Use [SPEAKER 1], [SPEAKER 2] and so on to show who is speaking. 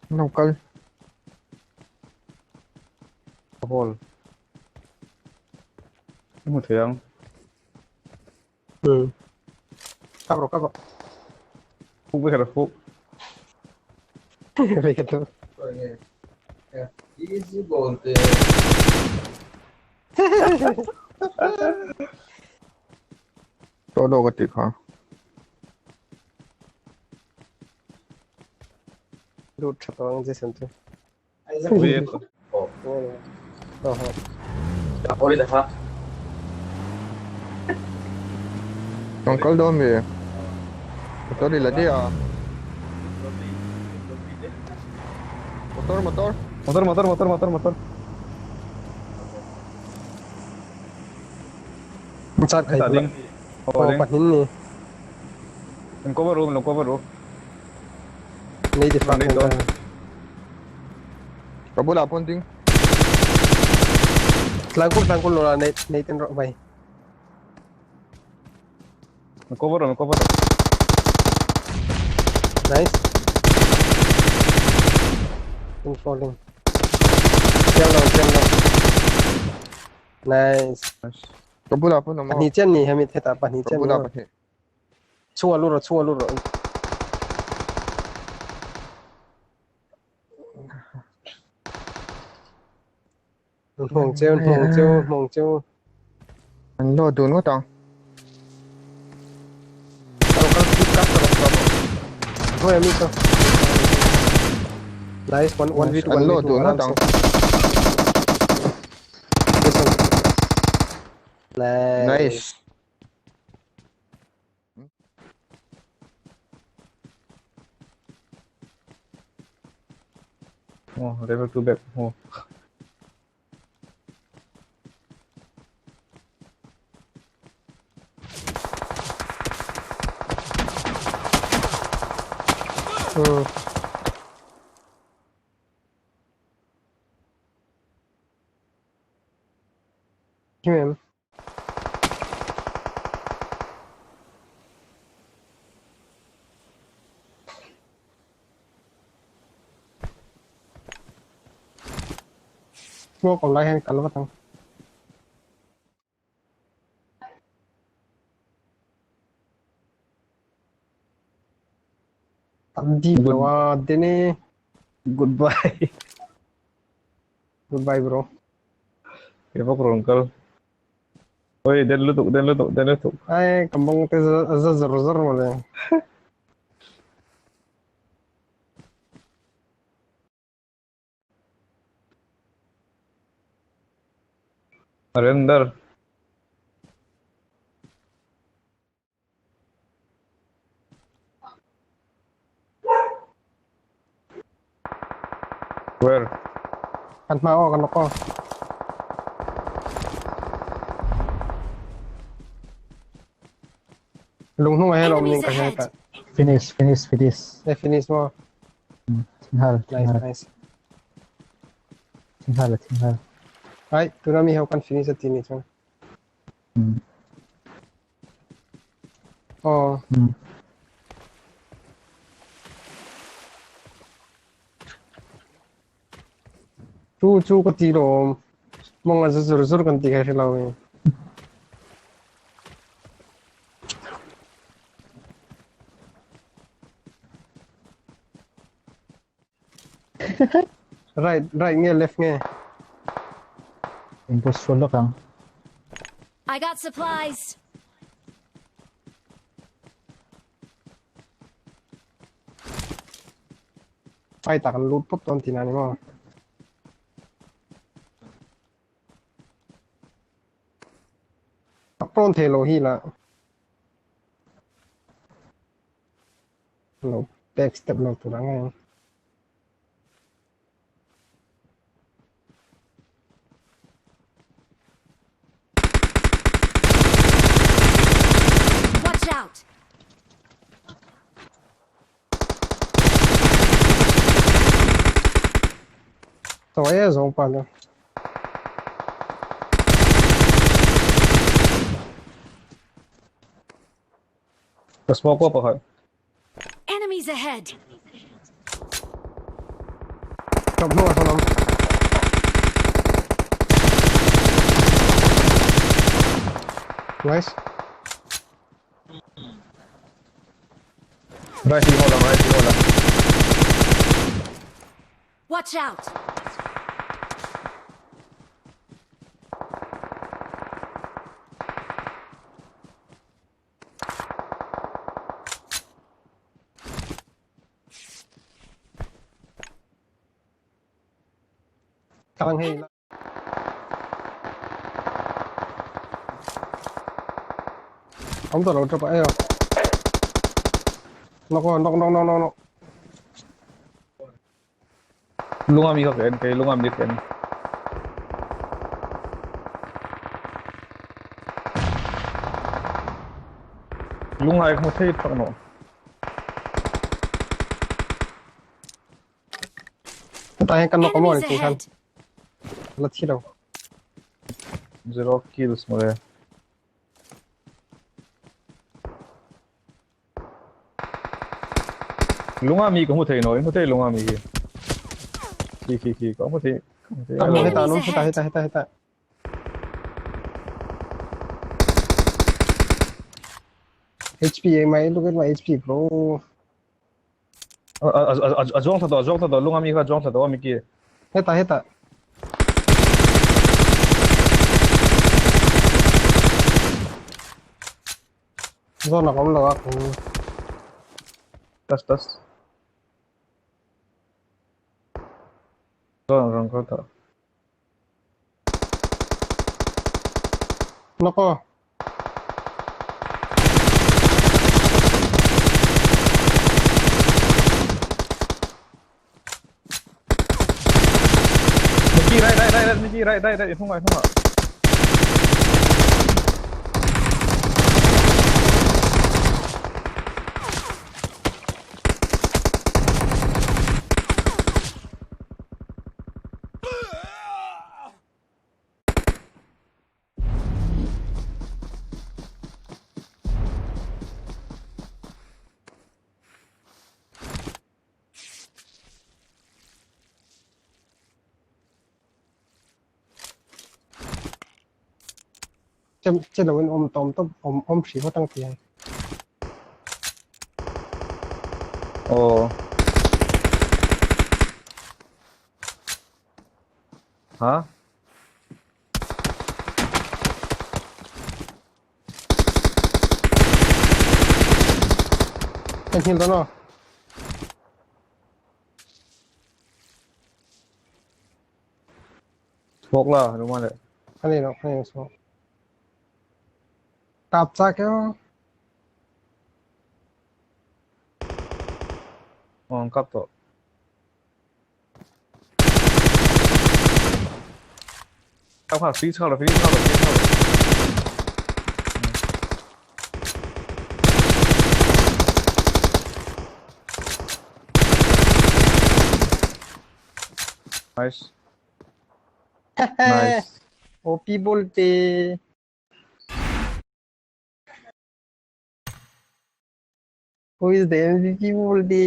[SPEAKER 1] Local. Hole.
[SPEAKER 2] Một tiếng.
[SPEAKER 1] Cover.
[SPEAKER 2] Phúc với cả Phúc.
[SPEAKER 1] Về cái thứ.
[SPEAKER 3] Easy ball.
[SPEAKER 1] Todo cái tiệc hả? Lút chặt vào cái gì thế?
[SPEAKER 2] Biết.
[SPEAKER 3] Ôi đấy hả?
[SPEAKER 1] Uncle đâu vậy? Motor đi là đi à? Motor.
[SPEAKER 2] Motor.
[SPEAKER 1] Chat
[SPEAKER 2] Cái
[SPEAKER 1] cái
[SPEAKER 2] ding.
[SPEAKER 1] pathin ni.
[SPEAKER 2] Mình cover room.
[SPEAKER 1] नहीं दिख
[SPEAKER 2] नहीं तो।
[SPEAKER 1] रहा। Kabul अपन ding. Tangkul lola नहीं ten rock भाई.
[SPEAKER 2] Mình cover room.
[SPEAKER 1] Nice. In falling. Jam down. Nice. Kabul अपन हम. नीचे नहीं हमें थे ताप नीचे. Kabul अपन थे. Chua lu ro. Mong chiêu. Anh lo đồn quá tao. Tao cắt rồi. Thôi em đi tao. Nice, 1v2. Anh lo đồn quá tao. Nice.
[SPEAKER 2] Oh, level 2 back. Oh.
[SPEAKER 1] Kim. Mua còn lại hay cả lúc nào? Tadi bawa dini.
[SPEAKER 2] Goodbye.
[SPEAKER 1] Goodbye bro.
[SPEAKER 2] Cái bóc rồi uncle. Ôi, đen lướt tục.
[SPEAKER 1] Ai kampung teh zar boleh.
[SPEAKER 2] Surrender. Where?
[SPEAKER 1] Kan mau kan kok. Lung hung ai lom ning ka ta.
[SPEAKER 4] Finish.
[SPEAKER 1] Finish mo.
[SPEAKER 4] Tinggal.
[SPEAKER 1] Nice.
[SPEAKER 4] Tinggal.
[SPEAKER 1] Ai, tu na mi hau kan finish at tini chang. Oh. Chu ko ti ro. Mong a zur kan ti khai lawi. Right nge left nge.
[SPEAKER 4] Impulse solo kang.
[SPEAKER 5] I got supplies.
[SPEAKER 1] Ai ta kan loot pop ton tinani mo. Pron thelo hi la. Lo back step lo tu ngai.
[SPEAKER 5] Watch out.
[SPEAKER 1] Rồi ấy giống bạn rồi.
[SPEAKER 2] Smoke up.
[SPEAKER 5] Enemies ahead!
[SPEAKER 1] จบด้วยครับน้อง nice
[SPEAKER 2] Right, hold on, right, hold on.
[SPEAKER 5] Watch out!
[SPEAKER 1] กำลังให้ผมตัวเราจะไปเอานกนก
[SPEAKER 2] Lunga mi ka ken, kay lunga mi ken. Lunga ay mo tay pa no.
[SPEAKER 1] ตายกันนกก็หมด
[SPEAKER 5] Enemies
[SPEAKER 1] จริงๆครับ
[SPEAKER 5] ahead!
[SPEAKER 1] แล้วที่เรา
[SPEAKER 2] Zero kills mo re. Lunga mi ko mo tay no, mo tay lunga mi ki. Ki ko mo tay.
[SPEAKER 1] ตาย
[SPEAKER 5] Enemies
[SPEAKER 1] ให้ตายนู้นให้ตาย HP เองไหมลูกเล่นว่า HP bro
[SPEAKER 2] Ajong ta do lunga mi ka ajong ta do mi ki.
[SPEAKER 1] ให้ตายโซนหนักผมหรอก
[SPEAKER 2] Tas. Rong ko ta.
[SPEAKER 1] นกก็
[SPEAKER 2] Miki right, Miki right, phong rồi.
[SPEAKER 1] Chứ là bên ôm tôm tôm ôm chỉ có tăng tiền
[SPEAKER 2] Ồ. Hả?
[SPEAKER 1] anh hiểu đó nó
[SPEAKER 2] Thuộc là đúng không ạ?
[SPEAKER 1] anh này số cặp ra cái
[SPEAKER 2] Cắp rồi. Cắp hả? Phí sau là. Nice. Nice.
[SPEAKER 1] OP बोलते Who is the MVP बोलते